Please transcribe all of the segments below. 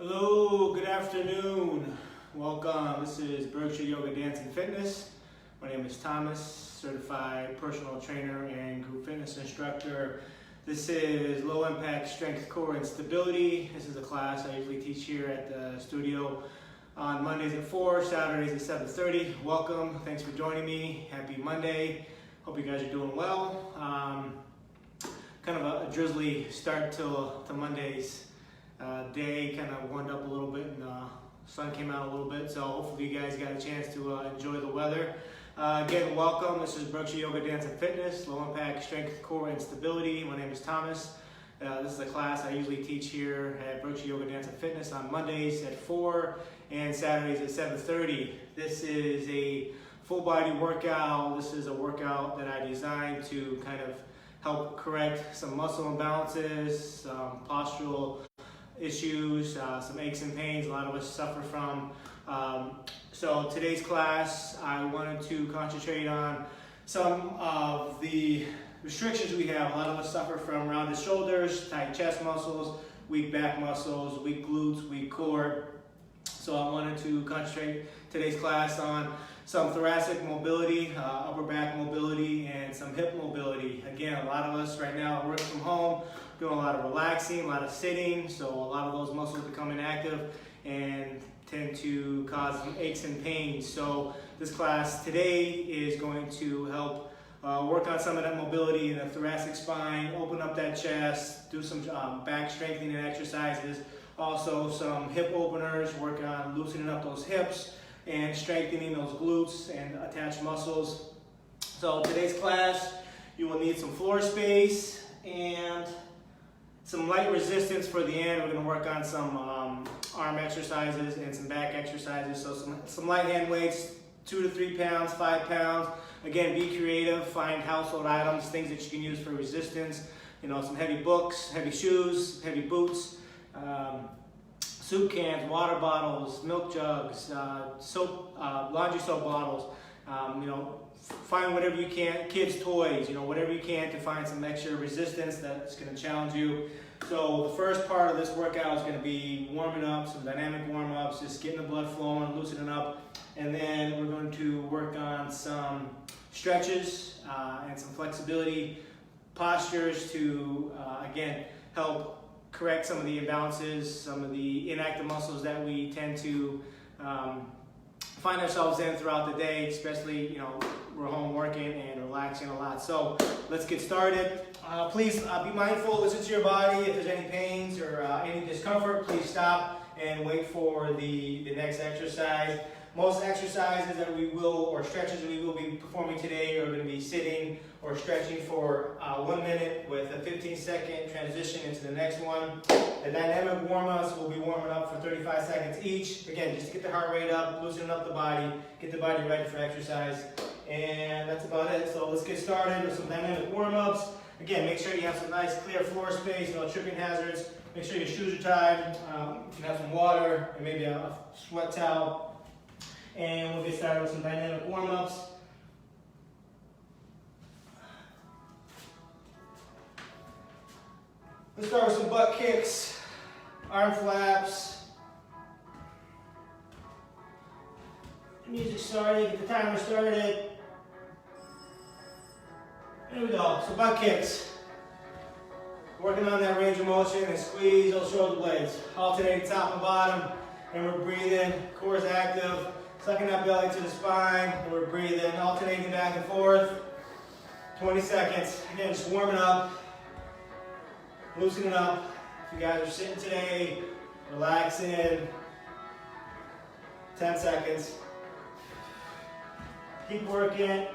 Hello, good afternoon. Welcome. This is Berkshire Yoga Dance and Fitness. My name is Thomas, certified personal trainer and group fitness instructor. This is low impact strength, core, and stability. This is a class I usually teach here at the studio on Mondays at 4, Saturdays at 7:30. Welcome. Thanks for joining me. Happy Monday. Hope you guys are doing well. Kind of a drizzly start to Monday's day. Kind of warmed up a little bit and sun came out a little bit, so hopefully you guys got a chance to enjoy the weather. Again, welcome. This is Berkshire Yoga Dance and Fitness, low impact strength, core, and stability. My name is Thomas. This is a class I usually teach here at Berkshire Yoga Dance and Fitness on Mondays at 4 and Saturdays at 7:30. This is a full body workout. This is a workout that I designed to kind of help correct some muscle imbalances, some postural issues, some aches and pains a lot of us suffer from. So today's class, I wanted to concentrate on some of the restrictions we have. A lot of us suffer from rounded shoulders, tight chest muscles, weak back muscles, weak glutes, weak core. So I wanted to concentrate today's class on some thoracic mobility, upper back mobility, and some hip mobility. Again, a lot of us right now are working from home, doing a lot of relaxing, a lot of sitting, so a lot of those muscles become inactive and tend to cause some aches and pains. So this class today is going to help work on some of that mobility in the thoracic spine, open up that chest, do some back strengthening exercises, also some hip openers, work on loosening up those hips and strengthening those glutes and attached muscles. So today's class, you will need some floor space and some light resistance for the end. We're going to work on some arm exercises and some back exercises. So some light hand weights, 2 to 3 pounds, 5 pounds. Again, be creative, find household items, things that you can use for resistance. You know, some heavy books, heavy shoes, heavy boots, soup cans, water bottles, milk jugs, soap, laundry soap bottles. You know, find whatever you can, kids' toys, you know, whatever you can to find some extra resistance that's going to challenge you. So the first part of this workout is going to be warming up, some dynamic warm-ups, just getting the blood flowing, loosening up, and then we're going to work on some stretches and some flexibility postures to, again, help correct some of the imbalances, some of the inactive muscles that we tend to find ourselves in throughout the day, especially, you know, we're home working and relaxing a lot. So let's get started. Please be mindful, listen to your body. If there's any pains or any discomfort, please stop and wait for the next exercise. Most exercises that we will, or stretches that we will be performing today are going to be sitting or stretching for 1 minute with a 15-second transition into the next one. The dynamic warm-ups will be warming up for 35 seconds each. Again, just to get the heart rate up, loosening up the body, get the body ready for exercise. And that's about it. So let's get started with some dynamic warm-ups. Again, make sure you have some nice clear floor space, no tripping hazards. Make sure your shoes are tied. You can have some water and maybe a sweat towel. And we'll get started with some dynamic warm-ups. Let's start with some butt kicks, arm flaps. Music started, get the timer started. There we go, so butt kicks. Working on that range of motion and squeeze those shoulder blades. Alternating top and bottom, and we're breathing, core is active. Sucking that belly to the spine, and we're breathing, alternating back and forth. 20 seconds. Again, just warming up, loosening up. If you guys are sitting today, relaxing. 10 seconds. Keep working.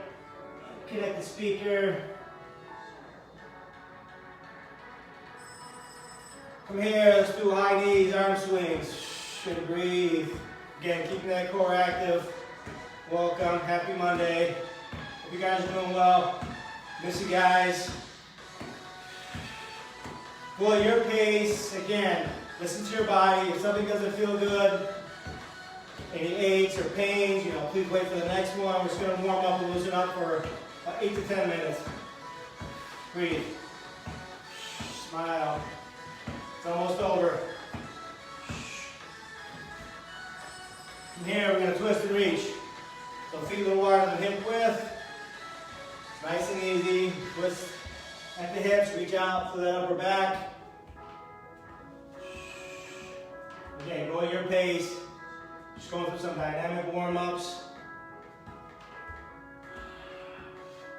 Connect the speaker. From here, let's do high knees, arm swings. And breathe. Again, keeping that core active. Welcome, happy Monday. Hope you guys are doing well. Miss you guys. Go at your pace. Again, listen to your body. If something doesn't feel good, any aches or pains, you know, please wait for the next one. We're just going to warm up and loosen up for 8 to 10 minutes. Breathe. Smile. It's almost over. hips, reach out for that upper back. Again, go at your pace. Just going through some dynamic warm-ups.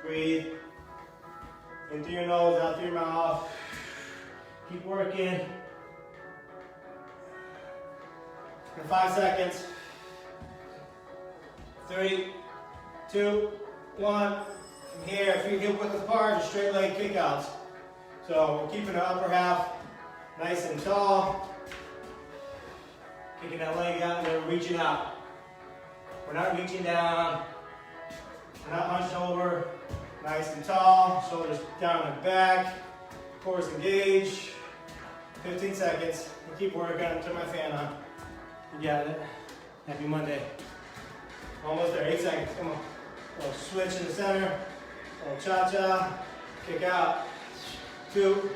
Breathe. In through your nose, out through your mouth. Keep working. For 5 seconds. 3, 2, 1. From here, feet hip width apart, just straight leg kickouts. So we're keeping the upper half nice and tall. Kicking that leg out and then reaching out. We're not reaching down. We're not hunched over. Nice and tall. Shoulders down and back. Cores engaged. 15 seconds. We'll keep working. Turn my fan on. You got it. Happy Monday. Almost there. 8 seconds. Come on. A little switch in the center. A little cha-cha. Kick out. 2,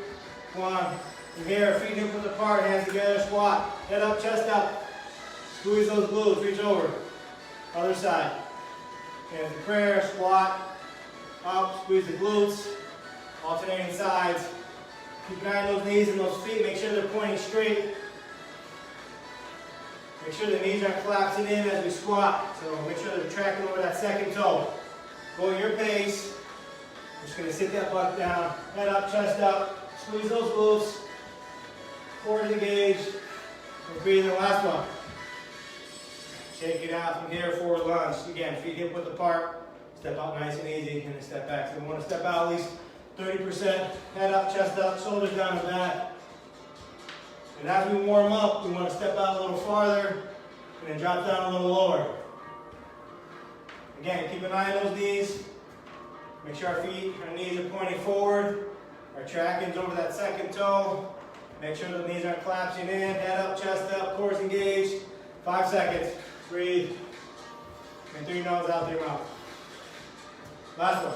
1. From here, feet hip width apart, hands together, squat. Head up, chest up. Squeeze those glutes, reach over. Other side. Hands to prayer, squat. Up, squeeze the glutes. Alternating sides. Keep an eye on those knees and those feet. Make sure they're pointing straight. Make sure the knees aren't collapsing in as we squat. So make sure they're tracking over that second toe. Go at your pace. I'm just going to sit that butt down. Head up, chest up. Squeeze those glutes. Core engaged. And breathe in the last one. Shake it out from here, forward lunge. Again, feet hip width apart. Step out nice and easy, and then step back. So we want to step out at least 30%. Head up, chest up, shoulders down and back. And as we warm up, we want to step out a little farther, and then drop down a little lower. Again, keep an eye on those knees. Make sure our feet, our knees are pointing forward. Our tracking's over that second toe. Make sure the knees aren't collapsing in. Head up, chest up, cores engaged. 5 seconds. Breathe. And through your nose, out through your mouth. Last one.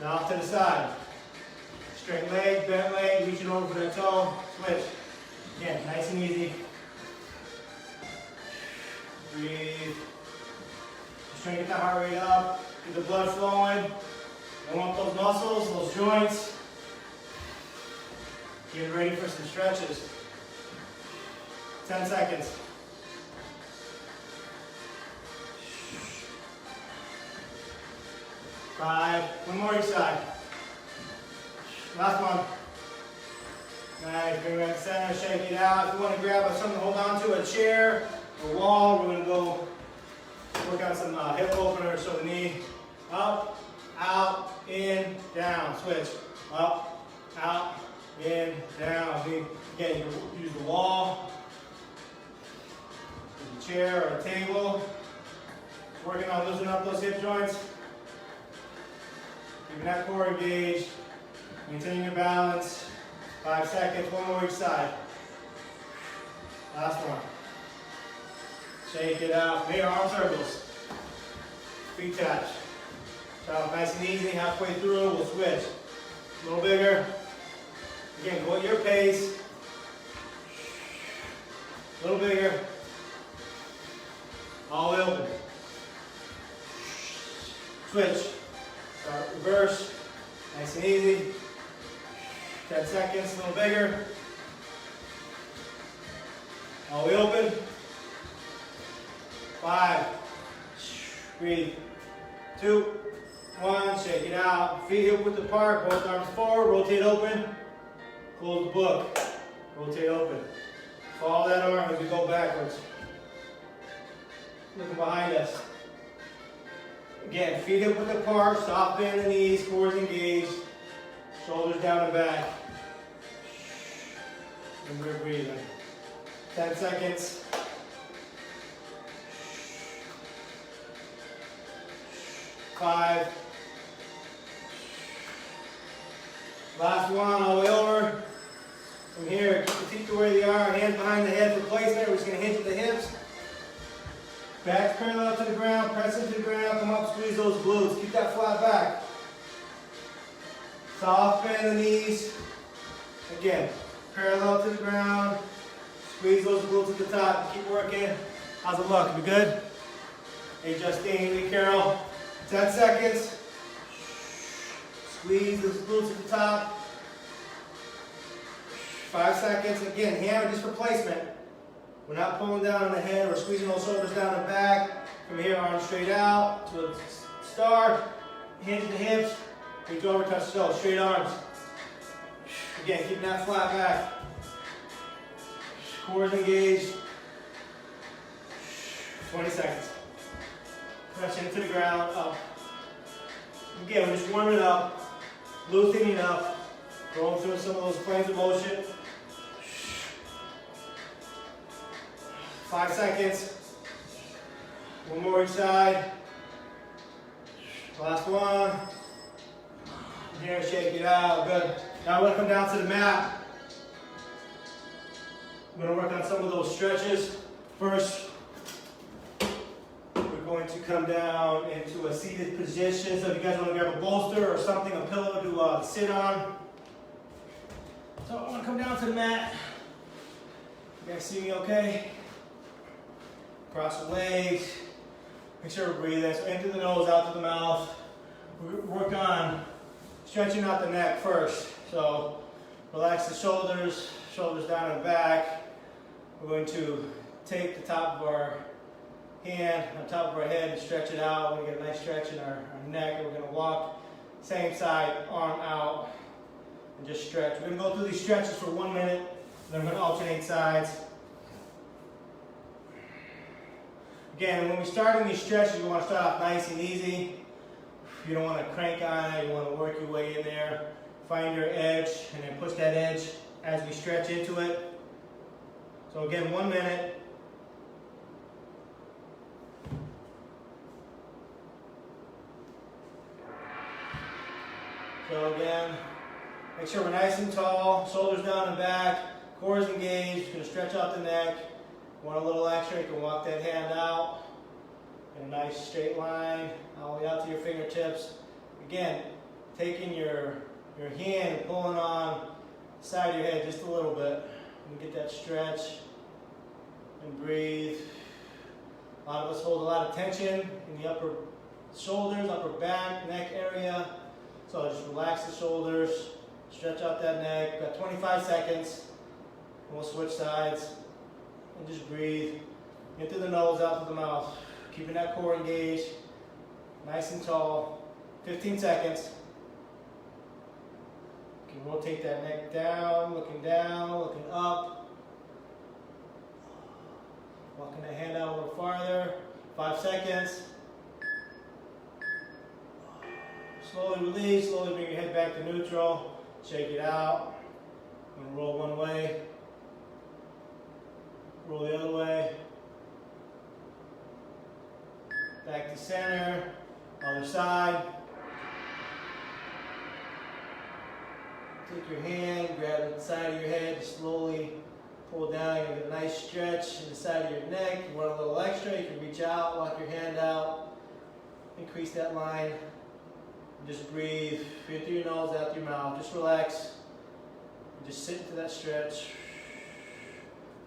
Now off to the side. Straight leg, bent leg, reaching over for that toe. Switch. Again, nice and easy. Breathe. Just trying to get the heart rate up. Get the blood flowing. I want those muscles, those joints. Get ready for some stretches. 10 seconds. 5. One more each side. Last one. Nice. Bring it back to center. Shake it out. If you want to grab something to hold on to, a chair, a wall, we're going to go work on some hip openers. So the knee up, out, in, down. Switch. Up, out, in, down. Again, you can use the wall, a chair, or a table. Working on loosening up those hip joints. Keeping that core engaged. Maintaining your balance. 5 seconds. One more each side. Last one. Shake it out. Make arm circles. Feet touch. Start nice and easy. Halfway through, we'll switch. A little bigger. Again, go at your pace. A little bigger. All the way open. Switch. Start reverse. Nice and easy. 10 seconds, a little bigger. All the way open. 5. Breathe. 2, 1. Shake it out. Feet hip width apart. Both arms forward. Rotate open. Close the book. Rotate open. Follow that arm as we go backwards. Looking behind us. Again, feet hip width apart. Soft bend the knees. Cores engaged. Shoulders down and back. And we're breathing. 10 seconds. 5. Last one, all the way over. From here, keep the feet to where they are. Hands behind the head for placement. We're just going to hinge at the hips. Back parallel to the ground. Press into the ground. Come up, squeeze those glutes. Keep that flat back. Soft bend the knees. Again, parallel to the ground. Squeeze those glutes at the top. Keep working. How's it look? We good? Hey Justine, hey Carol. 10 seconds. Squeeze those glutes at the top. 5 seconds. Again, hammer just for placement. We're not pulling down on the head. We're squeezing those shoulders down and back. From here, arms straight out to a star. Hands to the hips. Reach over, touch the toes. Straight arms. Again, keeping that flat back. Core is engaged. 20 seconds. Pressing into the ground, up. Again, we're just warming up, loosening up, going through some of those planes of motion. 5 seconds. One more each side. Last one. Here, shake it out. Good. Now we're going to come down to the mat. We're going to work on some of those stretches. First, we're going to come down into a seated position. So if you guys want to grab a bolster or something, a pillow to sit on. So I want to come down to the mat. You guys see me okay? Cross the legs. Make sure we're breathing. So in through the nose, out through the mouth. We work on stretching out the neck first. So relax the shoulders, shoulders down and back. We're going to take the top of our hand on top of our head and stretch it out. We're going to get a nice stretch in our neck. And we're going to walk same side, arm out, and just stretch. We're going to go through these stretches for 1 minute. Then we're going to alternate sides. Again, when we start in these stretches, you want to start off nice and easy. You don't want to crank on it. You want to work your way in there. Find your edge and then push that edge as we stretch into it. So again, 1 minute. So again, make sure we're nice and tall, shoulders down and back, core is engaged. You're going to stretch out the neck. Want a little extra, you can walk that hand out in a nice straight line, all the way out to your fingertips. Again, taking your hand and pulling on the side of your head just a little bit. And get that stretch and breathe. A lot of us hold a lot of tension in the upper shoulders, upper back, neck area. So just relax the shoulders, stretch out that neck. We've got 25 seconds. And we'll switch sides. And just breathe. In through the nose, out through the mouth. Keeping that core engaged. Nice and tall. 15 seconds. You can rotate that neck down, looking up. Walking the hand out a little farther. 5 seconds. Slowly release, slowly bring your head back to neutral. Shake it out. And roll one way. Roll the other way. Back to center. Other side. Take your hand, grab the side of your head, just slowly pull down. You get a nice stretch in the side of your neck. You want a little extra, you can reach out, walk your hand out, increase that line. And just breathe. Breathe through your nose, out through your mouth. Just relax. And just sit into that stretch.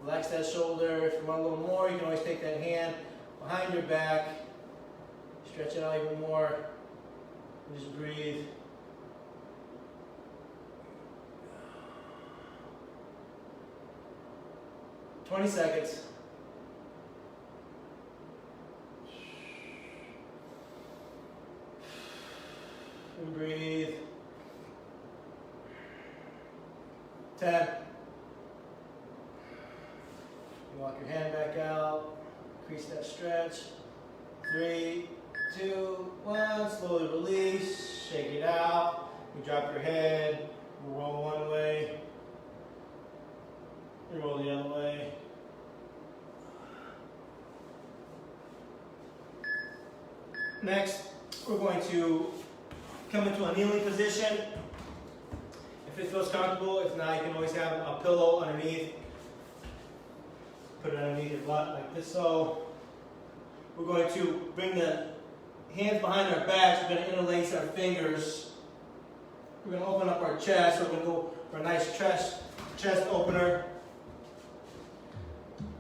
Relax that shoulder. If you want a little more, you can always take that hand behind your back. Stretch it out even more. And just breathe. "20 seconds. And breathe. 10. Walk your hand back out. Increase that stretch. 3, 2, 1. Slowly release. Shake it out. You drop your head. Roll one way. You roll the other way. Next, we're going to come into a kneeling position. If it feels comfortable, if not, you can always have a pillow underneath. Put it underneath your butt like this. So we're going to bring the hands behind our backs. We're going to interlace our fingers. We're going to open up our chest. So we're going to go for a nice chest opener.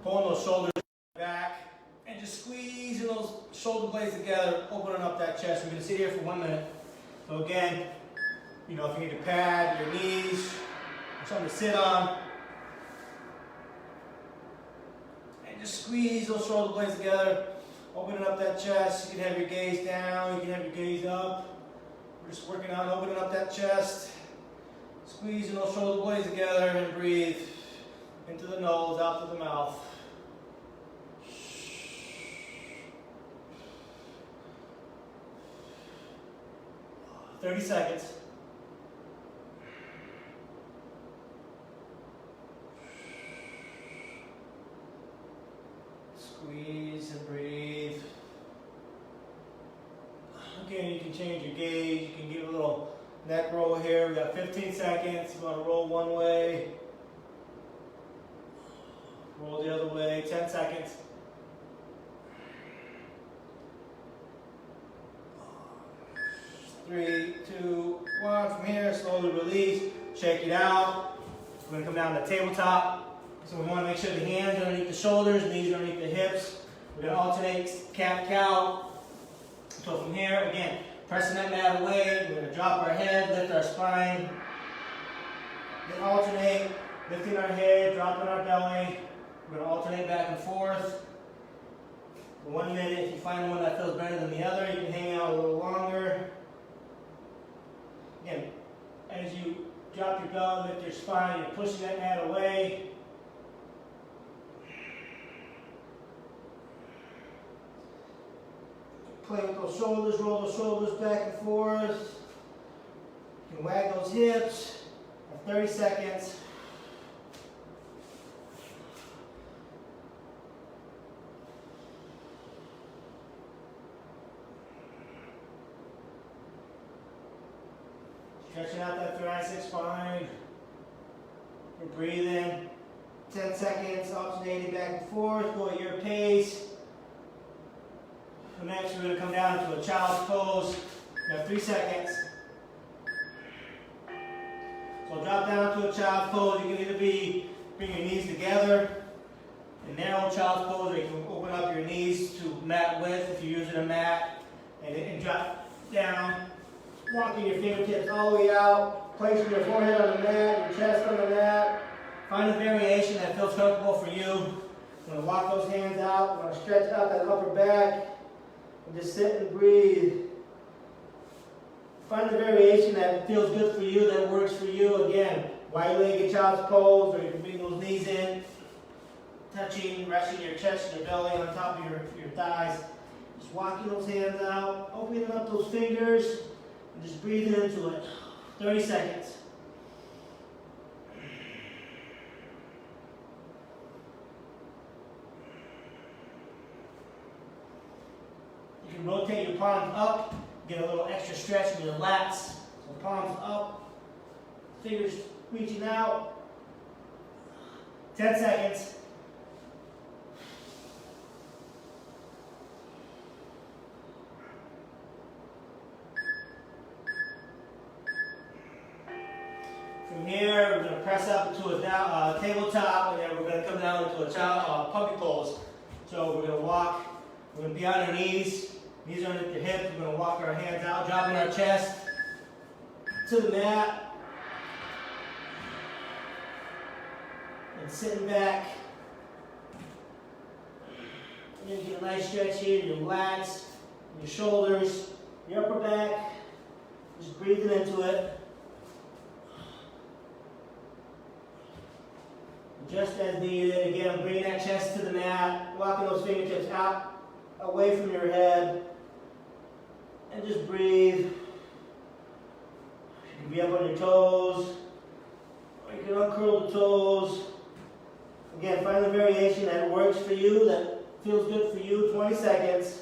Pulling those shoulders back and just squeezing those shoulder blades together, opening up that chest. We're going to sit here for 1 minute. So again, You know, if you need to pad your knees, or something to sit on. And just squeeze those shoulder blades together, opening up that chest. You can have your gaze down, you can have your gaze up. We're just working on opening up that chest, squeezing those shoulder blades together, and breathe into the nose, out to the mouth. 30 seconds. Squeeze and breathe. Again, you can change your gaze. You can give a little neck roll here. We got 15 seconds. You want to roll one way. Roll the other way. 10 seconds. 3, 2, 1. From here, slowly release. Shake it out. We're going to come down to the tabletop. So we want to make sure the hands are underneath the shoulders, knees are underneath the hips. We're going to alternate cat-cow. So from here, again, pressing that mat away. We're going to drop our head, lift our spine. Then alternate, lifting our head, dropping our belly. We're going to alternate back and forth. For 1 minute, if you find one that feels better than the other, you can hang out a little longer. Again, as you drop your belly, lift your spine, you're pushing that mat away. Play with those shoulders, roll those shoulders back and forth. You can wag those hips for 30 seconds. Stretching out that thoracic spine. We're breathing. 10 seconds, alternating back and forth. Go at your pace. Next, we're going to come down to a child's pose. We have 3 seconds. So drop down to a child's pose. You can either bring your knees together in narrow child's pose, or you can open up your knees to mat width if you're using a mat, and drop down. Walking your fingertips all the way out, placing your forehead on the mat, your chest on the mat. Find a variation that feels comfortable for you. We're going to walk those hands out. We're going to stretch out that upper back and just sit and breathe. Find the variation that feels good for you, that works for you. Again, wide-legged child's pose, or you can bring those knees in, touching, resting your chest and your belly on top of your thighs. Just walking those hands out, opening up those fingers. And just breathe into it. 30 seconds. You can rotate your palms up, get a little extra stretch in your lats. So palms up, fingers reaching out. 10 seconds. From here, we're going to press up into a tabletop, and then we're going to come down into a puppy pose. So we're going to walk, we're going to be on our knees are underneath the hips, we're going to walk our hands out, dropping our chest to the mat, and sitting back. You're going to get a nice stretch here in your lats, your shoulders, your upper back, just breathing into it. Just as needed. Again, bring that chest to the mat, walking those fingertips out, away from your head, and just breathe. You can be up on your toes, or you can uncurl the toes. Again, find the variation that works for you, that feels good for you. 20 seconds.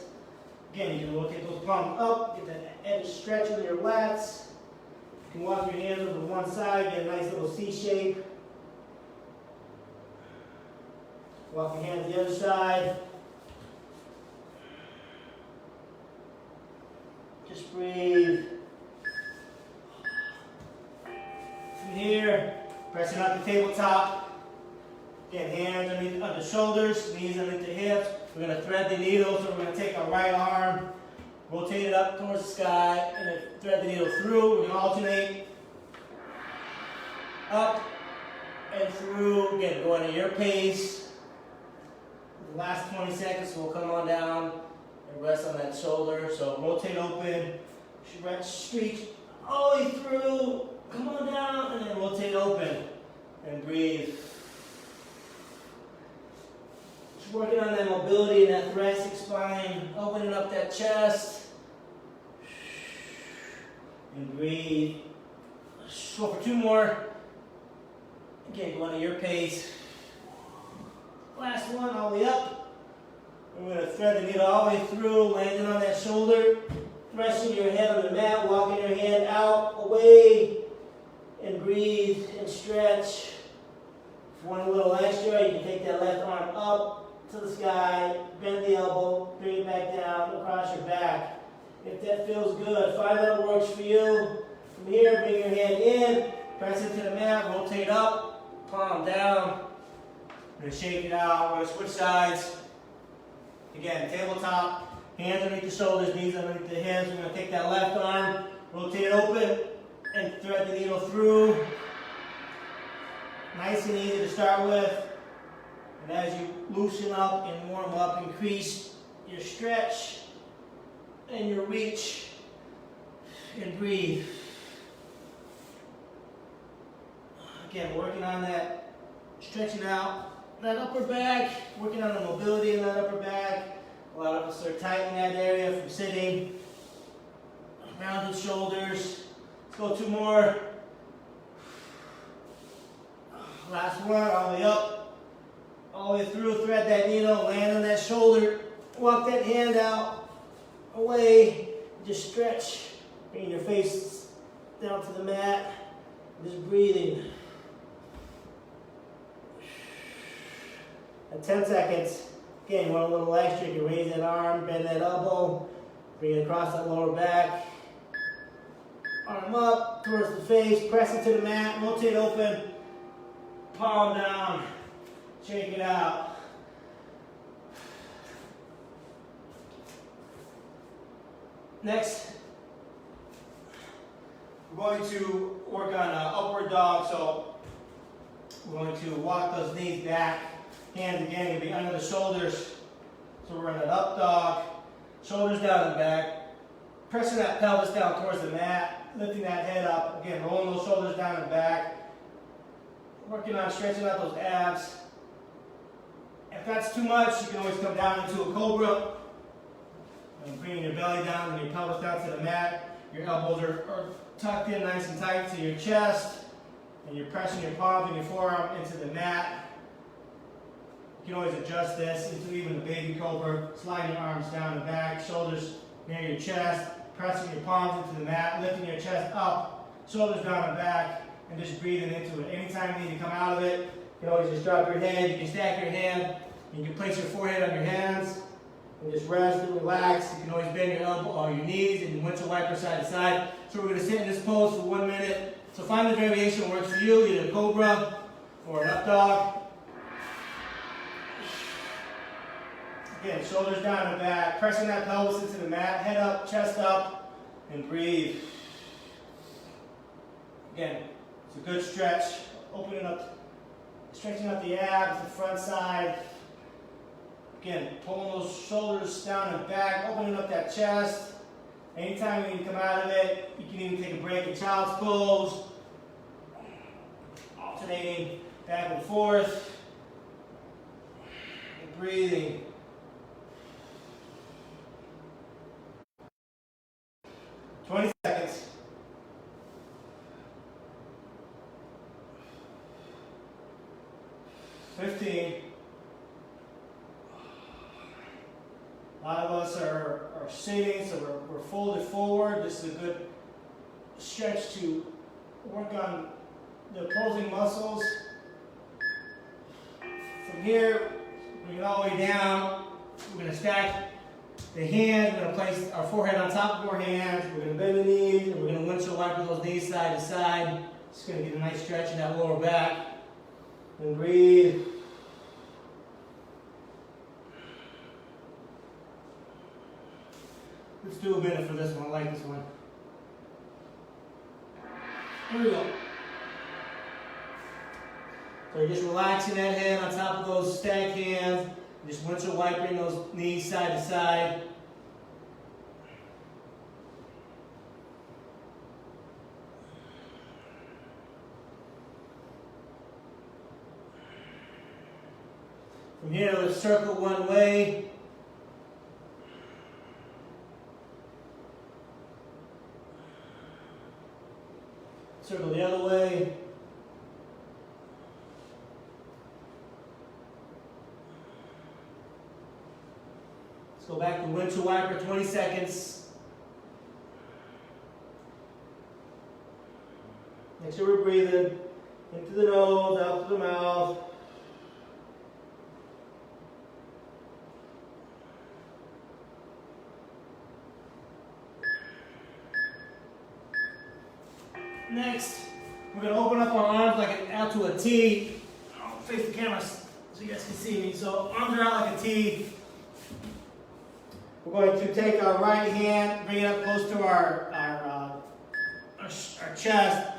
Again, you can rotate those palms up, get that edge stretch in your lats. You can walk your hands over to one side, get a nice little C shape. Walk your hands to the other side. Just breathe. From here, pressing up the tabletop. Again, hands underneath the shoulders, knees underneath the hips. We're going to thread the needle, so we're going to take our right arm, rotate it up towards the sky, and then thread the needle through. We're going to alternate up and through. Again, going at your pace. The last 20 seconds will come on down and rest on that shoulder. So rotate open, stretch all the way through. Come on down and then rotate open and breathe. Just working on that mobility in that thoracic spine, opening up that chest. And breathe. Go for 2 more. Again, going at your pace. Last one, all the way up. We're going to thread the needle all the way through, landing on that shoulder, resting your head on the mat, walking your hand out, away, and breathe and stretch. If you want a little extra, you can take that left arm up to the sky, bend the elbow, bring it back down across your back. If that feels good, find that works for you. From here, bring your hand in, press it to the mat, rotate up, palm down. We're going to shake it out. We're going to switch sides. Again, tabletop, hands underneath the shoulders, knees underneath the hips. We're going to take that left arm, rotate it open, and thread the needle through. Nice and easy to start with. And as you loosen up and warm up, increase your stretch and your reach, and breathe. Again, working on that, stretching out that upper back, working on the mobility in that upper back. A lot of us are tight in that area from sitting. Rounded shoulders. Let's go 2 more. Last one, all the way up, all the way through. Thread that needle, land on that shoulder, walk that hand out, away. Just stretch, bring your face down to the mat. Just breathing. At 10 seconds. Again, you want a little extra. You can raise that arm, bend that elbow, bring it across that lower back. Arm up towards the face, press it to the mat, rotate open, palm down, shake it out. Next, we're going to work on an upward dog. So we're going to walk those knees back. Hands again going to be under the shoulders. So we're in an up dog. Shoulders down and back. Pressing that pelvis down towards the mat. Lifting that head up. Again, rolling those shoulders down and back. Working on stretching out those abs. If that's too much, you can always come down into a cobra. And bringing your belly down and your pelvis down to the mat. Your elbows are tucked in nice and tight to your chest. And you're pressing your palms and your forearm into the mat. You can always adjust this into even the baby cobra. Slide your arms down and back, shoulders near your chest, pressing your palms into the mat, lifting your chest up, shoulders down and back, and just breathing into it. Anytime you need to come out of it, you can always just drop your head. You can stack your hand. You can place your forehead on your hands and just rest and relax. You can always bend your elbow or your knees and windshield wiper side to side. So we're going to sit in this pose for 1 minute. So find the variation that works for you, either cobra or an up dog. Again, shoulders down and back, pressing that pelvis into the mat, head up, chest up, and breathe. Again, it's a good stretch, opening up, stretching out the abs, the front side. Again, pulling those shoulders down and back, opening up that chest. Anytime you need to come out of it, you can even take a break in child's pose. Alternating back and forth. And breathing. "20 seconds. "15. A lot of us are sitting, so we're folded forward. This is a good stretch to work on the opposing muscles. From here, bring it all the way down. We're going to stack the hands. We're going to place our forehead on top of our hands. We're going to bend the knees, and we're going to windshield wiper those knees side to side. Just going to get a nice stretch in that lower back. And breathe. Let's do a minute for this one. I like this one. Here we go. So you're just relaxing that hand on top of those stacked hands. Just windshield wiping those knees side to side. From here, let's circle one way. Circle the other way. Let's go back to windshield wiper, 20 seconds. Make sure we're breathing into the nose, out to the mouth. Next, we're going to open up our arms like out to a T. I'll face the camera so you guys can see me. So arms are out like a T. We're going to take our right hand, bring it up close to our chest.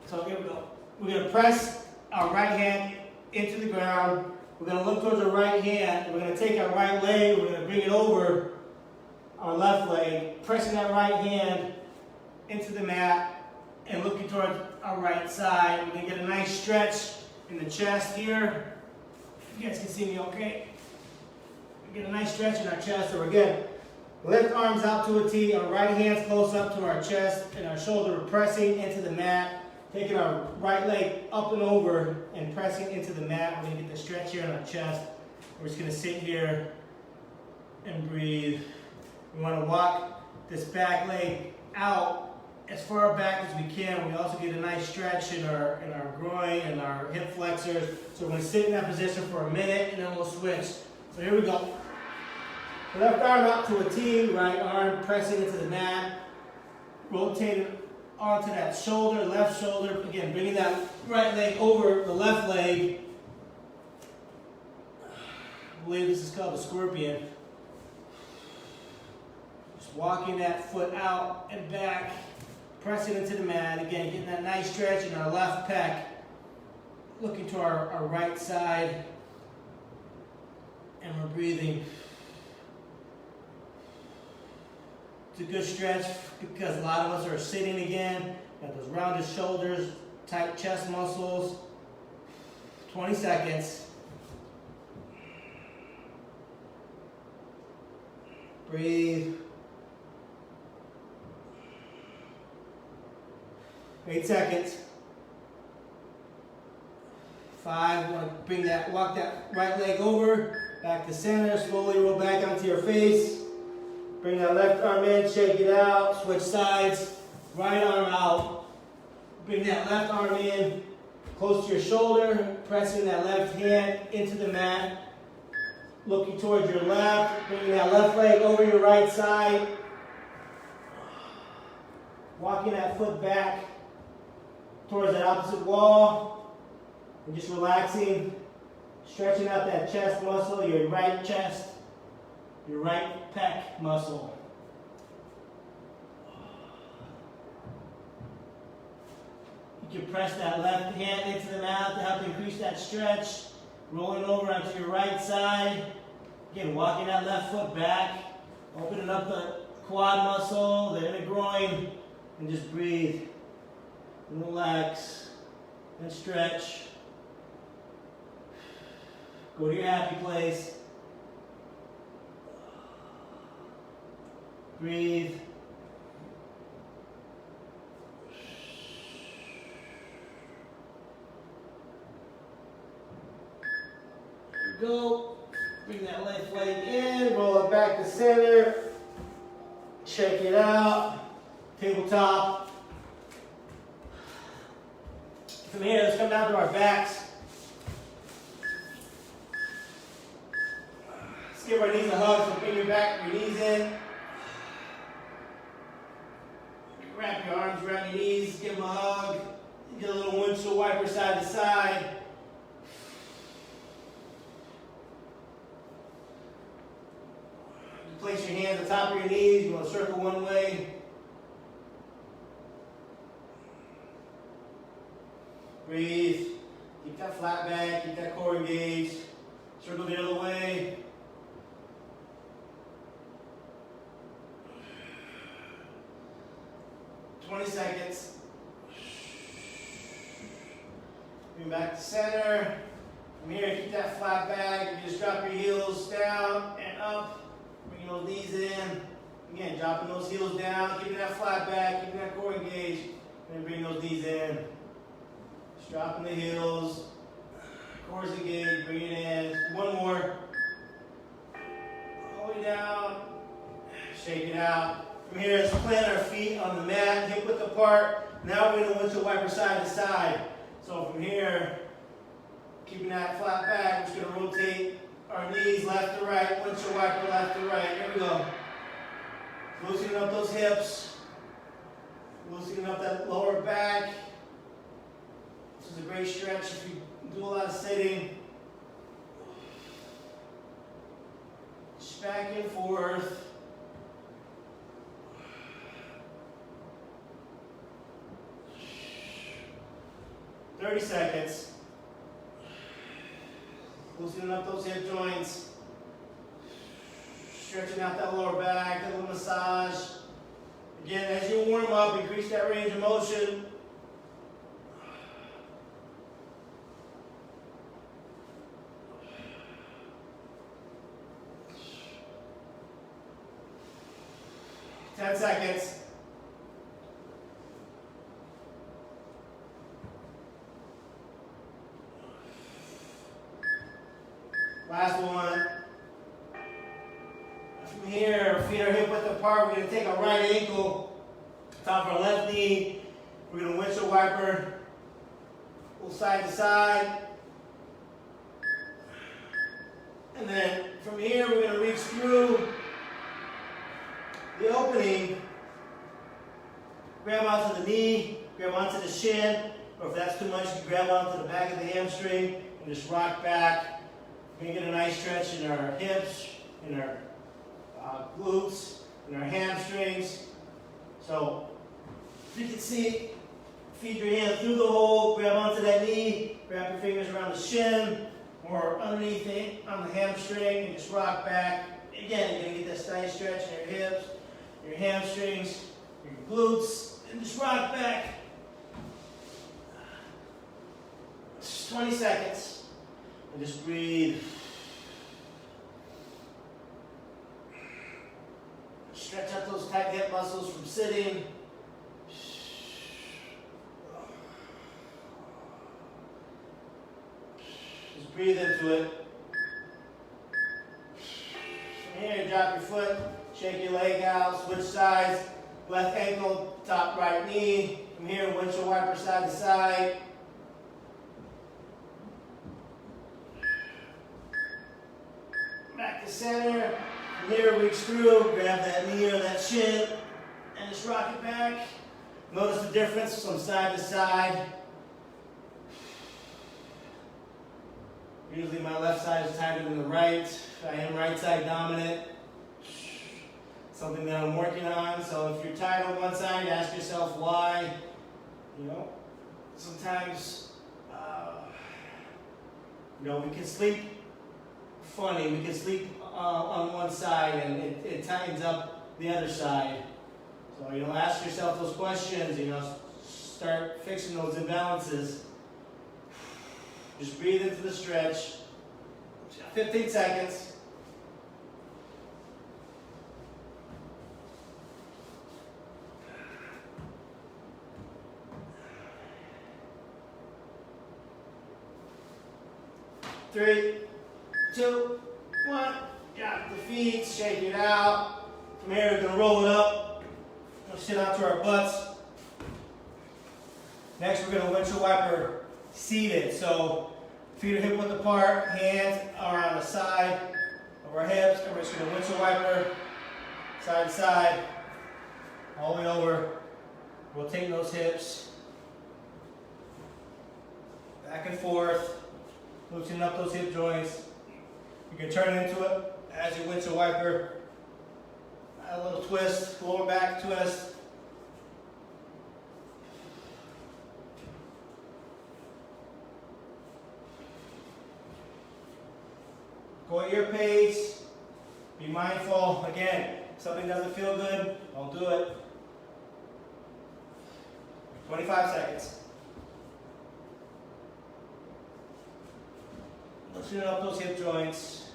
So here we go. We're going to press our right hand into the ground. We're going to look towards our right hand. We're going to take our right leg. We're going to bring it over our left leg, pressing that right hand into the mat and looking towards our right side. We're going to get a nice stretch in the chest here. You guys can see me okay. Get a nice stretch in our chest. So again, lift arms out to a T. Our right hand's close up to our chest and our shoulder. We're pressing into the mat, taking our right leg up and over and pressing into the mat. We're going to get the stretch here in our chest. We're just going to sit here and breathe. We want to walk this back leg out as far back as we can. We also get a nice stretch in our groin and our hip flexors. So we're going to sit in that position for a minute and then we'll switch. So here we go. Left arm out to a T, right arm pressing into the mat. Rotating onto that shoulder, left shoulder. Again, bringing that right leg over the left leg. I believe this is called a scorpion. Just walking that foot out and back, pressing into the mat. Again, getting that nice stretch in our left pec. Looking to our right side. And we're breathing. It's a good stretch because a lot of us are sitting again. Got those rounded shoulders, tight chest muscles. 20 seconds. Breathe. 8 seconds. 5. Want to bring that, walk that right leg over, back to center. Slowly roll back onto your face. Bring that left arm in, shake it out, switch sides. Right arm out. Bring that left arm in, close to your shoulder, pressing that left hand into the mat. Looking towards your left, bringing that left leg over your right side. Walking that foot back towards that opposite wall. And just relaxing, stretching out that chest muscle, your right chest, your right pec muscle. You can press that left hand into the mat to help increase that stretch. Rolling over onto your right side. Again, walking that left foot back. Opening up the quad muscle, the inner groin, and just breathe. And relax. And stretch. Go to your happy place. Breathe. Go. Bring that left leg in, roll it back to center. Shake it out. Tabletop. From here, let's come down to our backs. Let's give our knees a hug. So bring your back, your knees in. Wrap your arms around your knees, give them a hug. Get a little windshield wiper side to side. Place your hands on top of your knees. You want to circle one way. breathe. Keep that flat back, keep that core engaged. Circle the other way. Seconds. Bring back to center. From here, keep that flat back. You just drop your heels down and up. Bring those knees in. Again, dropping those heels down, keeping that flat back, keeping that core engaged. And then bring those knees in. Just dropping the heels. Core's engaged. Bring it in. One more. All the way down. Shake it out. From here, let's plant our feet on the mat, hip width apart. Now we're going to windshield wiper side to side. So from here, keeping that flat back, we're just going to rotate our knees left to right, windshield wiper left to right. Here we go. Loosening up those hips, loosening up that lower back. This is a great stretch if you do a lot of sitting. Just back and forth. 30 seconds. Loosening up those hip joints. Stretching out that lower back, a little massage. Again, as you warm up, increase that range of motion. Ten seconds. Last one. From here, feet are hip width apart. We're going to take our right ankle, top of our left knee. We're going to windshield wiper, little side to side. And then from here, we're going to reach through the opening, grab onto the knee, grab onto the shin, or if that's too much, you grab onto the back of the hamstring and just rock back. We can get a nice stretch in our hips, in our glutes, in our hamstrings. So, if you can see, feed your hand through the hole, grab onto that knee, wrap your fingers around the shin, or underneath it on the hamstring, and just rock back. Again, you're going to get this nice stretch in your hips, your hamstrings, your glutes, and just rock back. Just 20 seconds. And just breathe. Stretch out those tight hip muscles from sitting. Just breathe into it. From here, drop your foot, shake your leg out, switch sides. Left ankle, top right knee. From here, windshield wiper side to side. Back to center. From here, reach through, grab that knee or that shin, and just rock it back. Notice the difference from side to side. Usually my left side is tighter than the right. I am right side dominant. Something that I'm working on. So if you're tired on one side, ask yourself why. You know, sometimes, we can sleep funny. We can sleep on one side and it tightens up the other side. So, ask yourself those questions, start fixing those imbalances. Just breathe into the stretch. 15 seconds. Three, two, one. Drop the feet, shake it out. From here, we're going to roll it up. We'll sit out to our butts. Next, we're going to windshield wiper seated. So, feet are hip width apart, hands are on the side of our hips, and we're just going to windshield wiper side to side, all the way over. Rotating those hips, back and forth. Loosening up those hip joints. You can turn into it as you windshield wiper. Add a little twist, lower back twist. Go at your pace. Be mindful. Again, if something doesn't feel good, don't do it. 25 seconds. Loosen up those hip joints.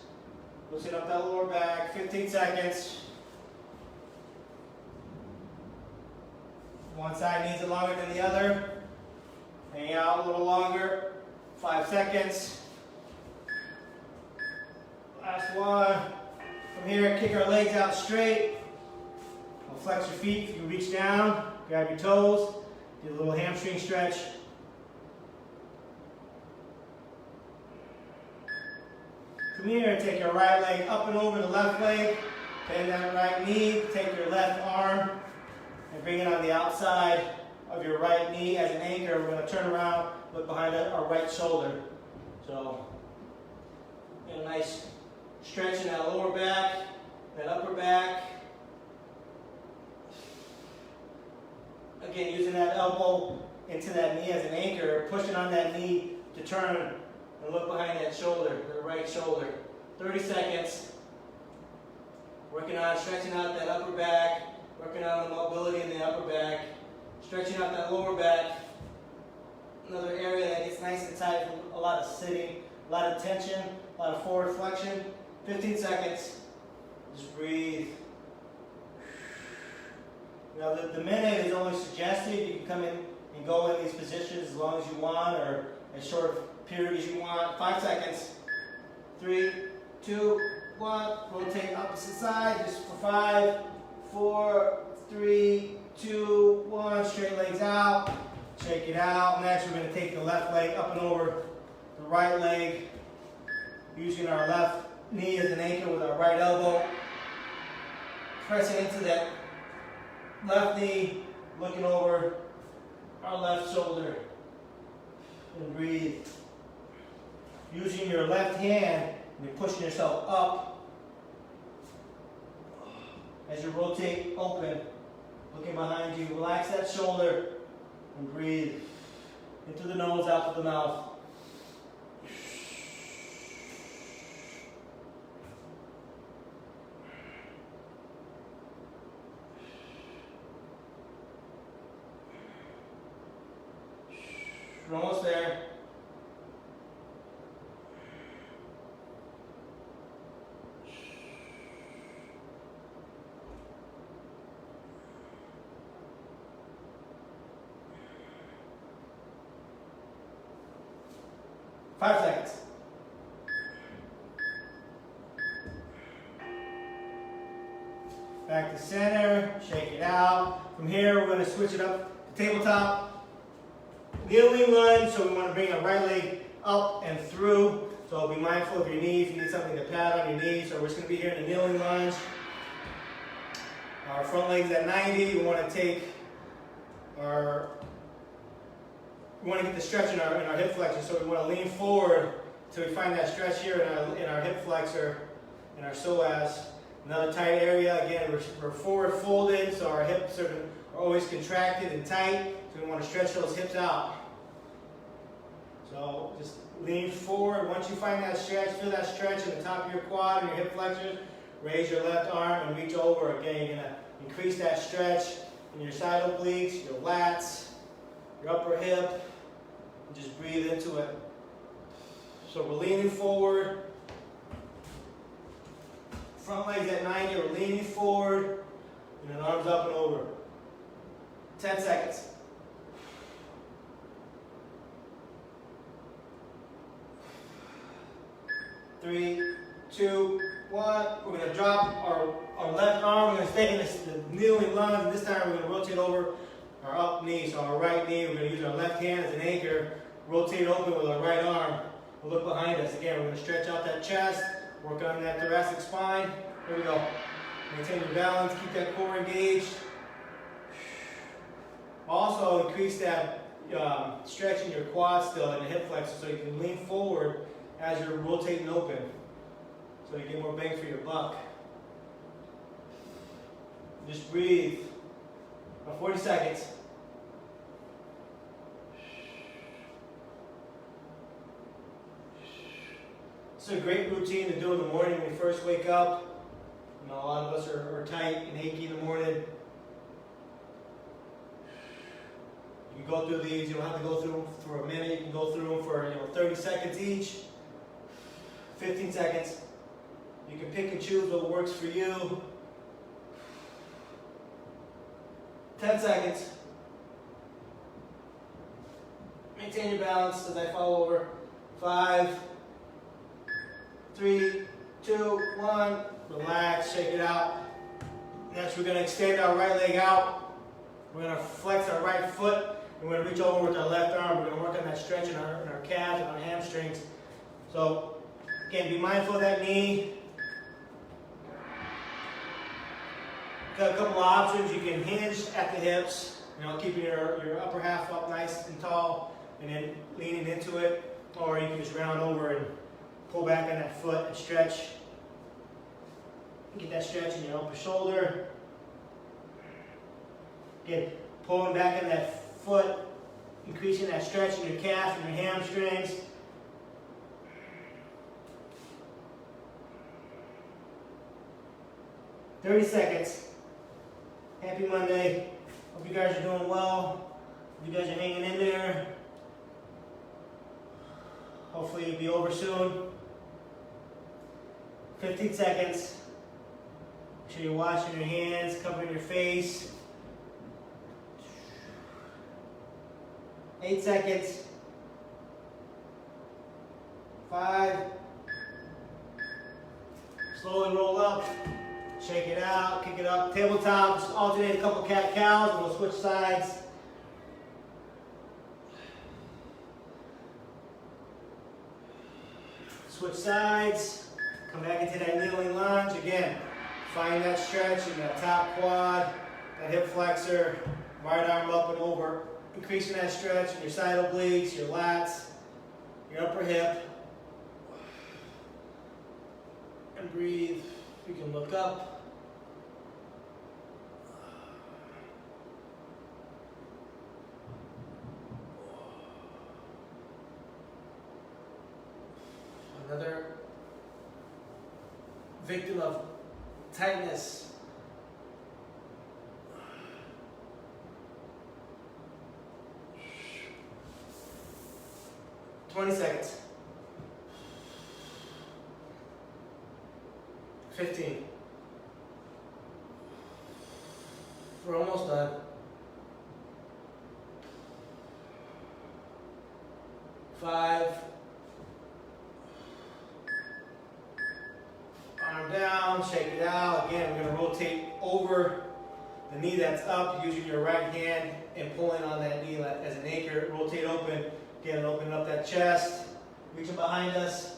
Loosen up that lower back. 15 seconds. One side needs it longer than the other. Hang out a little longer. 5 seconds. Last one. From here, kick our legs out straight. We'll flex your feet if you reach down. Grab your toes. Do a little hamstring stretch. From here, take your right leg up and over the left leg. Bend that right knee. Take your left arm and bring it on the outside of your right knee as an anchor. We're going to turn around, look behind our right shoulder. So, get a nice stretch in that lower back, that upper back. Again, using that elbow into that knee as an anchor, pushing on that knee to turn and look behind that shoulder, the right shoulder. 30 seconds. Working on stretching out that upper back, working on the mobility in the upper back, stretching out that lower back. Another area that gets nice and tight from a lot of sitting, a lot of tension, a lot of forward flexion. 15 seconds. Just breathe. Now the minute is only suggested. You can come in and go in these positions as long as you want or as short of period as you want. 5 seconds. 3, 2, 1. Rotate opposite side just for 5, 4, 3, 2, 1. Straight legs out. Shake it out. Next, we're going to take the left leg up and over the right leg, using our left knee as an anchor with our right elbow. Pressing into that left knee, looking over our left shoulder. And breathe. Using your left hand, you're pushing yourself up as you rotate open, looking behind you. Relax that shoulder and breathe. Into the nose, out to the mouth. We're almost there. Five seconds. Back to center, shake it out. From here, we're going to switch it up to tabletop. Kneeling lunge, so we want to bring our right leg up and through. So be mindful of your knees. You need something to pad on your knees. So we're just going to be here in a kneeling lunge. Our front leg's at 90. We want to take our, we want to get the stretch in our hip flexor. So we want to lean forward until we find that stretch here in our hip flexor, in our psoas. Another tight area. Again, we're forward folded, so our hips are always contracted and tight. So we want to stretch those hips out. So just lean forward. Once you find that stretch, feel that stretch in the top of your quad and your hip flexors. Raise your left arm and reach over. Again, you're going to increase that stretch in your side obliques, your lats, your upper hip. And just breathe into it. So we're leaning forward. Front legs at 90. We're leaning forward. And then arms up and over. 10 seconds. Three, 2, 1. We're going to drop our left arm. We're going to stay in this kneeling lunge. And this time we're going to rotate over our up knee. So our right knee, we're going to use our left hand as an anchor. Rotate open with our right arm. We'll look behind us. Again, we're going to stretch out that chest. Work on that thoracic spine. Here we go. Maintain your balance. Keep that core engaged. Also increase that stretch in your quad still and the hip flexor so you can lean forward as you're rotating open, so you get more bang for your buck. Just breathe. About 40 seconds. It's a great routine to do in the morning when you first wake up. You know, a lot of us are tight and achy in the morning. You can go through these. You don't have to go through them for a minute. You can go through them for 30 seconds each, 15 seconds. You can pick and choose what works for you. 10 seconds. Maintain your balance as I fall over. 5, 3, 2, 1. Relax, shake it out. Next, we're going to extend our right leg out. We're going to flex our right foot. And we're going to reach over with our left arm. We're going to work on that stretch in our calves and our hamstrings. So, again, be mindful of that knee. Got a couple of options. You can hinge at the hips, keeping your upper half up nice and tall, and then leaning into it. Or you can just round over and pull back on that foot and stretch. Get that stretch in your upper shoulder. Again, pulling back on that foot, increasing that stretch in your calf and your hamstrings. "30 seconds. Happy Monday. Hope you guys are doing well. Hope you guys are hanging in there. Hopefully it'll be over soon. 15 seconds. Make sure you're washing your hands, covering your face. 8 seconds. 5. Slowly roll up. Shake it out, kick it up. Tabletop, just alternate a couple cat-cows and we'll switch sides. Switch sides. Come back into that kneeling lunge. Again, find that stretch in that top quad, that hip flexor, right arm up and over. Increasing that stretch in your side obliques, your lats, your upper hip. And breathe. You can look up. Another victim of tightness. "20 seconds. 15. We're almost done. 5. Arm down, shake it out. Again, we're going to rotate over the knee that's up, using your right hand and pulling on that knee as an anchor. Rotate open. Again, opening up that chest. Reaching behind us.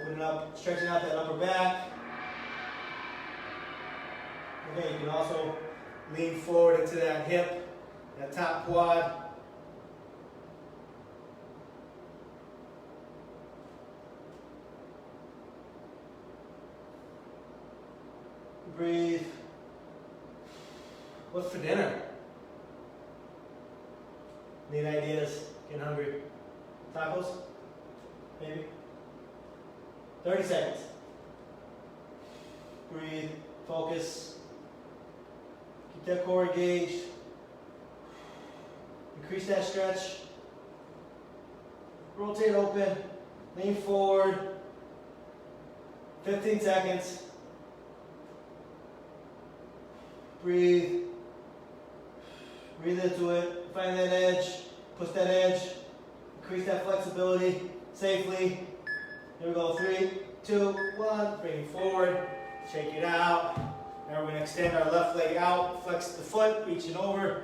Opening up, stretching out that upper back. Okay, you can also lean forward into that hip, that top quad. Breathe. What's for dinner? Need ideas? Getting hungry? Tacos? Maybe? 30 seconds. Breathe. Focus. Keep that core engaged. Increase that stretch. Rotate open. Lean forward. 15 seconds. Breathe. Breathe into it. Find that edge. Push that edge. Increase that flexibility safely. Here we go. 3, 2, 1. Bring it forward. Shake it out. Now we're going to extend our left leg out. Flex the foot. Reach it over.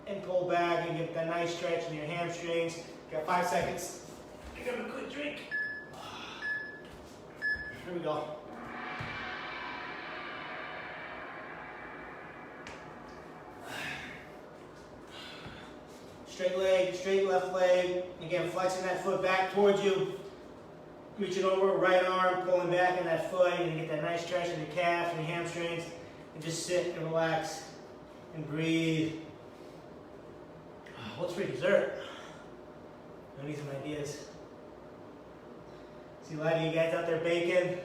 And pull back and get that nice stretch in your hamstrings. Got 5 seconds. Give him a quick drink. Here we go. Straight leg, straight left leg. Again, flexing that foot back towards you. Reaching over, right arm, pulling back on that foot. You're going to get that nice stretch in your calf and your hamstrings. And just sit and relax and breathe. What's for dessert? I need some ideas. See a lot of you guys out there baking.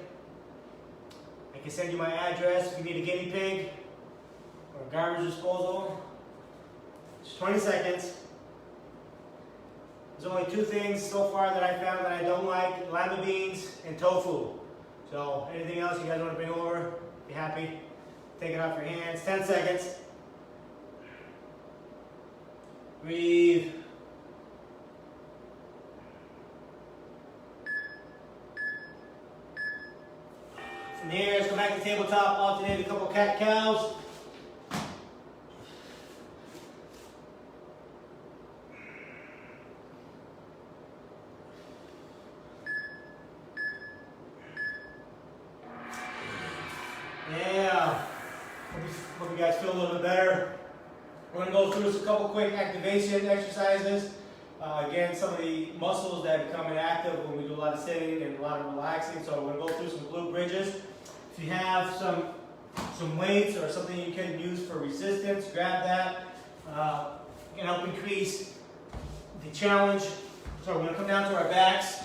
I can send you my address if you need a guinea pig or garbage disposal. Just 20 seconds. There's only 2 things so far that I found that I don't like: lima beans and tofu. So anything else you guys want to bring over, be happy. Take it off your hands. 10 seconds. Breathe. From here, let's go back to tabletop, alternate a couple cat-cows. Yeah. Hope you guys feel a little bit better. We're going to go through a couple quick activation exercises. Again, some of the muscles that become inactive when we do a lot of sitting and a lot of relaxing. So we're going to go through some glute bridges. If you have some weights or something you can use for resistance, grab that. It can help increase the challenge. So we're going to come down to our backs.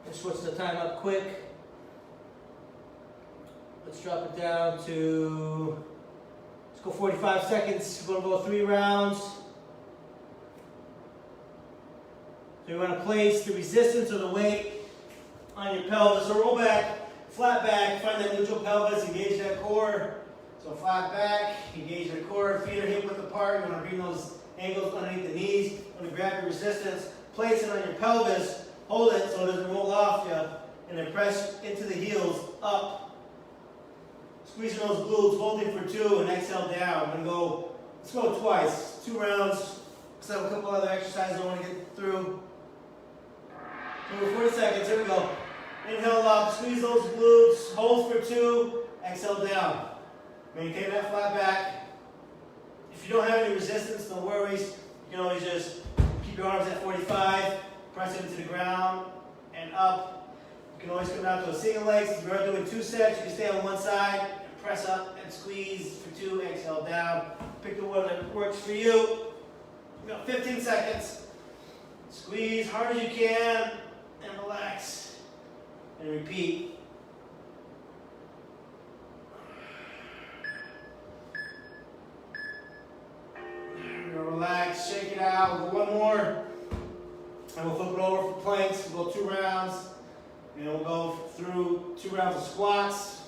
Let's switch the time up quick. Let's drop it down to, let's go 45 seconds. We're going to go 3 rounds. So you want to place the resistance or the weight on your pelvis. So roll back, flat back, find that neutral pelvis, engage that core. So flat back, engage the core, feet are hip width apart. You want to bring those ankles underneath the knees. You want to grab your resistance, place it on your pelvis, hold it so it doesn't roll off you, and then press into the heels, up. Squeezing those glutes, holding for 2, and exhale down. I'm going to go, let's go twice, 2 rounds. Because I have a couple other exercises I want to get through. So 40 seconds, here we go. Inhale up, squeeze those glutes, hold for 2, exhale down. Maintain that flat back. If you don't have any resistance, no worries. You can always just keep your arms at 45, press it into the ground, and up. You can always come down to a single leg. Since we're doing 2 sets, you can stay on one side, press up and squeeze for 2, exhale down. Pick the one that works for you. You got 15 seconds. Squeeze hard as you can and relax. And repeat. Relax, shake it out. We'll go 1 more. And we'll flip it over for planks. We'll go 2 rounds. And we'll go through 2 rounds of squats.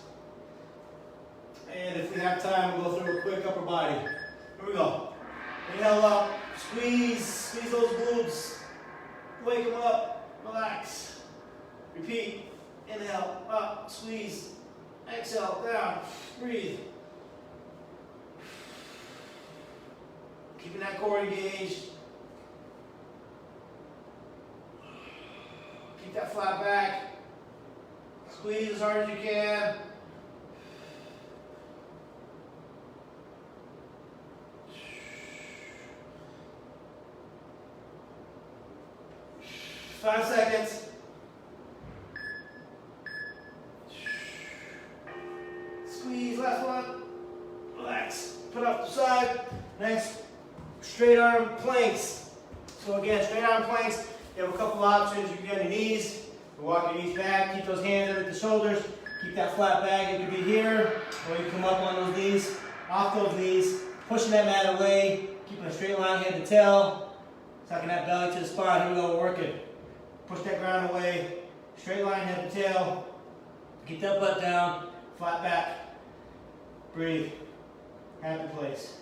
And if we have time, we'll go through a quick upper body. Here we go. Inhale up, squeeze those glutes. Wake them up, relax. Repeat. Inhale, up, squeeze. Exhale, down, breathe. Keeping that core engaged. Keep that flat back. Squeeze as hard as you can. Five seconds. Squeeze, last one. Relax. Put off the side. Next, straight arm planks. So again, straight arm planks. You have a couple options. You can get on your knees. You walk your knees back. Keep those hands under the shoulders. Keep that flat back. It could be here, or you come up on those knees, off those knees, pushing that mat away, keeping a straight line head to tail, tucking that belly to the spine. Here we go, we're working. Push that ground away, straight line head to tail. Keep that butt down, flat back. Breathe. Happy place.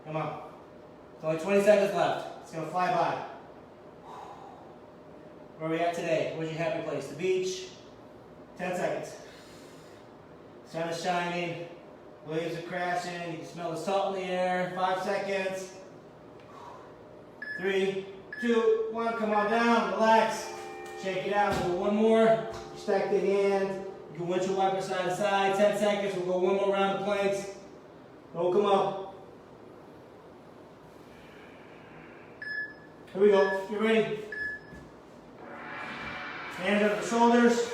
Come on. It's only 20 seconds left. It's going to fly by. Where are we at today? Where's your happy place? The beach. 10 seconds. Sun is shining. Waves are crashing. You can smell the salt in the air. 5 seconds. 3, 2, 1. Come on down. Relax. Shake it out. We'll go 1 more. Stack the hand. You can windshield wiper side to side. 10 seconds. We'll go 1 more round of planks. Oh, come up. Here we go. You ready? Hands up the shoulders.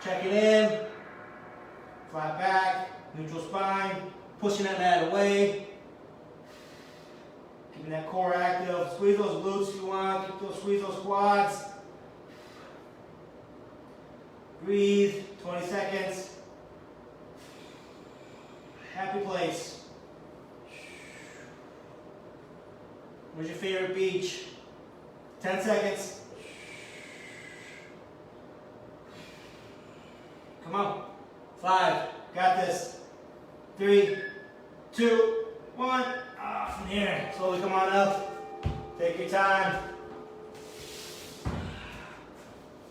Check it in. Flat back. Neutral spine. Pushing that mat away. Keeping that core active. Squeeze those glutes if you want. Squeeze those quads. Breathe. 20 seconds. Happy place. Where's your favorite beach? 10 seconds. Come on. 5. Got this. 3, 2, 1. From here. Slowly come on up. Take your time.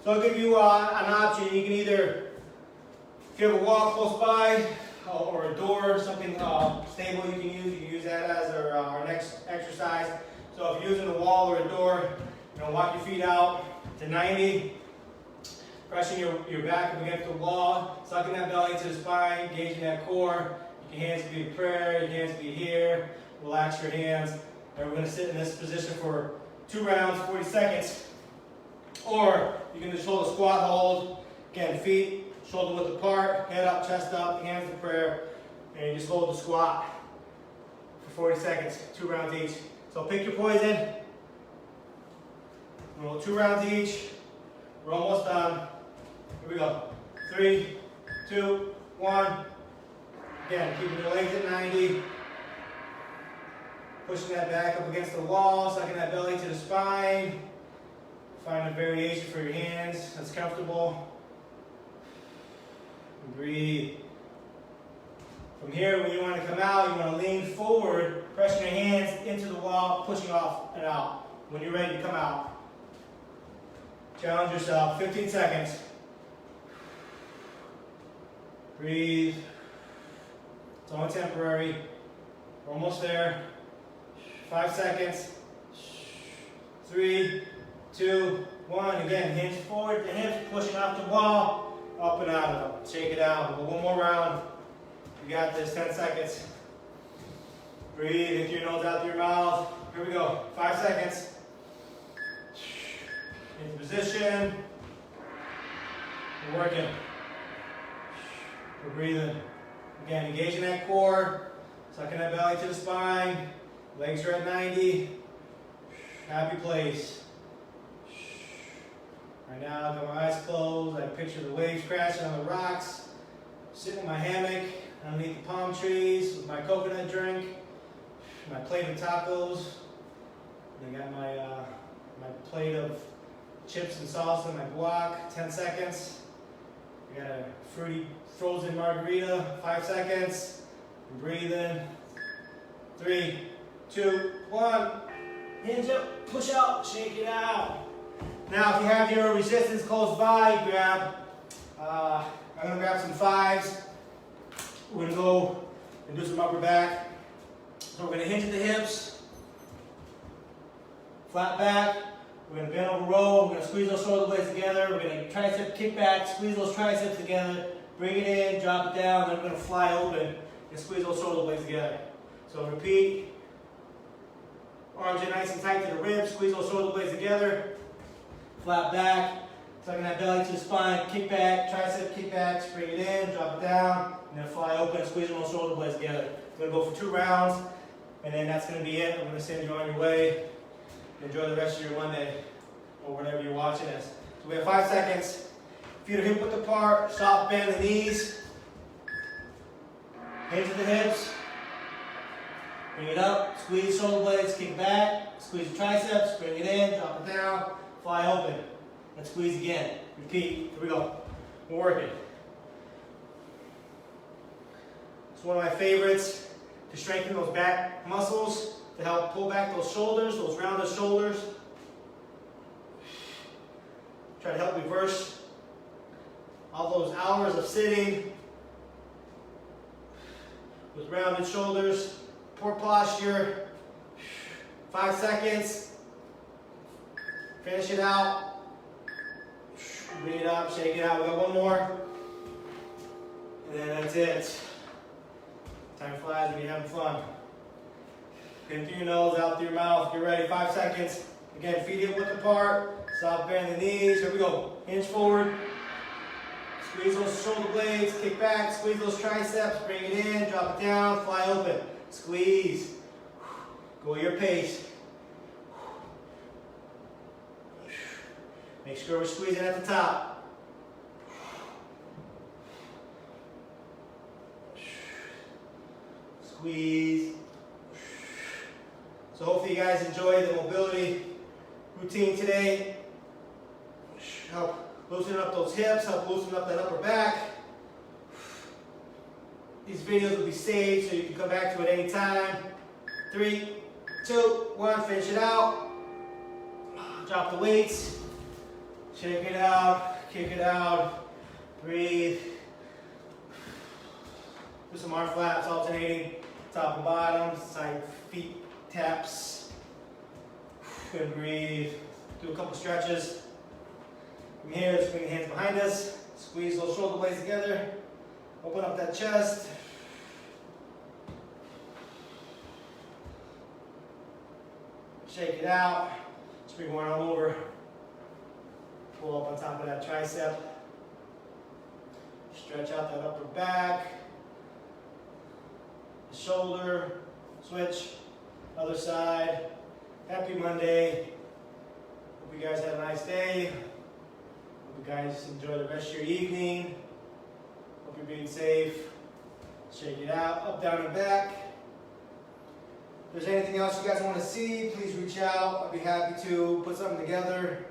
So I'll give you an option. You can either, if you have a wall close by or a door, something stable you can use that as our next exercise. So if you're using a wall or a door, walk your feet out to 90, pressing your back up against the wall, sucking that belly to the spine, engaging that core. Your hands can be in prayer, your hands can be here. Relax your hands. And we're going to sit in this position for 2 rounds, 40 seconds. Or you can just hold a squat hold. Again, feet shoulder width apart, head up, chest up, hands in prayer, and you just hold the squat for 40 seconds, 2 rounds each. So pick your poison. Roll 2 rounds each. We're almost done. Here we go. 3, 2, 1. Again, keeping your legs at 90. Pushing that back up against the wall, sucking that belly to the spine. Find a variation for your hands that's comfortable. And breathe. From here, when you want to come out, you want to lean forward, pressing your hands into the wall, pushing off and out. When you're ready to come out. Challenge yourself. 15 seconds. Breathe. It's only temporary. We're almost there. 5 seconds. 3, 2, 1. Again, hands forward, the hips pushing off the wall, up and out of them. Shake it out. We'll go 1 more round. You got this. 10 seconds. Breathe into your nose, out through your mouth. Here we go. 5 seconds. Into position. We're working. We're breathing. Again, engaging that core, sucking that belly to the spine. Legs are at 90. Happy place. Right now, I've got my eyes closed. I picture the waves crashing on the rocks. Sitting in my hammock underneath the palm trees with my coconut drink, my plate of tacos. And I got my plate of chips and salsa in my guac. 10 seconds. I got a fruity frozen margarita. 5 seconds. Breathe in. 3, 2, 1. Hands up, push out, shake it out. Now, if you have your resistance close by, grab. I'm going to grab some 5s. We're going to go and do some upper back. So we're going to hinge at the hips, flat back. We're going to bend over row. We're going to squeeze those shoulder blades together. We're going to tricep kick back, squeeze those triceps together, bring it in, drop it down. Then we're going to fly open and squeeze those shoulder blades together. So repeat. Arms are nice and tight to the ribs. Squeeze those shoulder blades together. Flat back. Tucking that belly to the spine. Kick back. Tricep kick back. Bring it in. Drop it down. And then fly open. Squeezing those shoulder blades together. We're going to go for 2 rounds. And then that's going to be it. I'm going to send you on your way. Enjoy the rest of your Monday. Or whatever you're watching this. So we have 5 seconds. Feet are hip width apart. Soft bend the knees. Hands at the hips. Bring it up, squeeze shoulder blades, kick back, squeeze the triceps, bring it in, drop it down, fly open, and squeeze again. Repeat. Here we go. We're working. It's one of my favorites to strengthen those back muscles, to help pull back those shoulders, those rounded shoulders. Try to help reverse all those hours of sitting with rounded shoulders. Poor posture. 5 seconds. Finish it out. Bring it up, shake it out. We got 1 more. And then that's it. Time flies when you're having fun. In through your nose, out through your mouth. Get ready. 5 seconds. Again, feet hip width apart. Soft bend the knees. Here we go. Hinge forward. Squeeze those shoulder blades. Kick back. Squeeze those triceps. Bring it in. Drop it down. Fly open. Squeeze. Go at your pace. Make sure we're squeezing at the top. Squeeze. So hopefully you guys enjoy the mobility routine today. Help loosen up those hips, help loosen up that upper back. These videos will be saved so you can come back to it anytime. 3, 2, 1, finish it out. Drop the weights. Shake it out, kick it out. Breathe. Do some arm flaps, alternating top and bottom, side feet taps. Good, breathe. Do a couple stretches. From here, let's bring the hands behind us. Squeeze those shoulder blades together. Open up that chest. Shake it out. Let's bring one arm over. Pull up on top of that tricep. Stretch out that upper back. The shoulder. Switch. Other side. Happy Monday. Hope you guys had a nice day. Hope you guys enjoy the rest of your evening. Hope you're being safe. Shake it out. Up, down, and back. If there's anything else you guys want to see, please reach out. I'd be happy to put something together.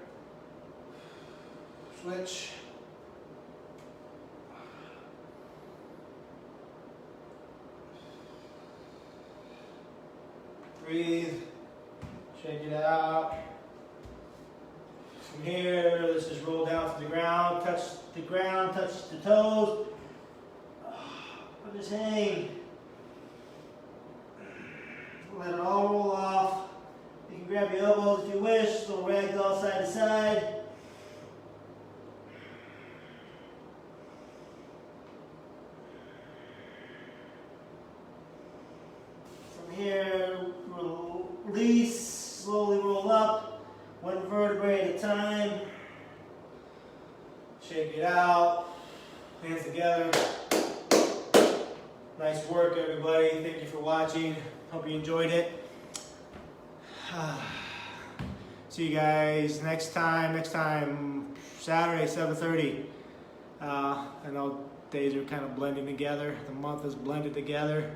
Switch. Breathe. Shake it out. From here, let's just roll down to the ground. Touch the ground, touch the toes. Or just hang. Let it all roll off. You can grab your elbows if you wish. Little ragdoll side to side. From here, release. Slowly roll up. One vertebrae at a time. Shake it out. Hands together. Nice work, everybody. Thank you for watching. Hope you enjoyed it. See you guys next time. Saturday, 7:30. I know days are kind of blending together. The month is blended together.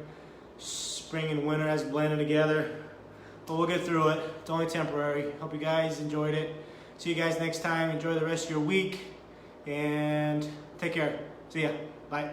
Spring and winter has blended together. But we'll get through it. It's only temporary. Hope you guys enjoyed it. See you guys next time. Enjoy the rest of your week. And take care. See ya. Bye.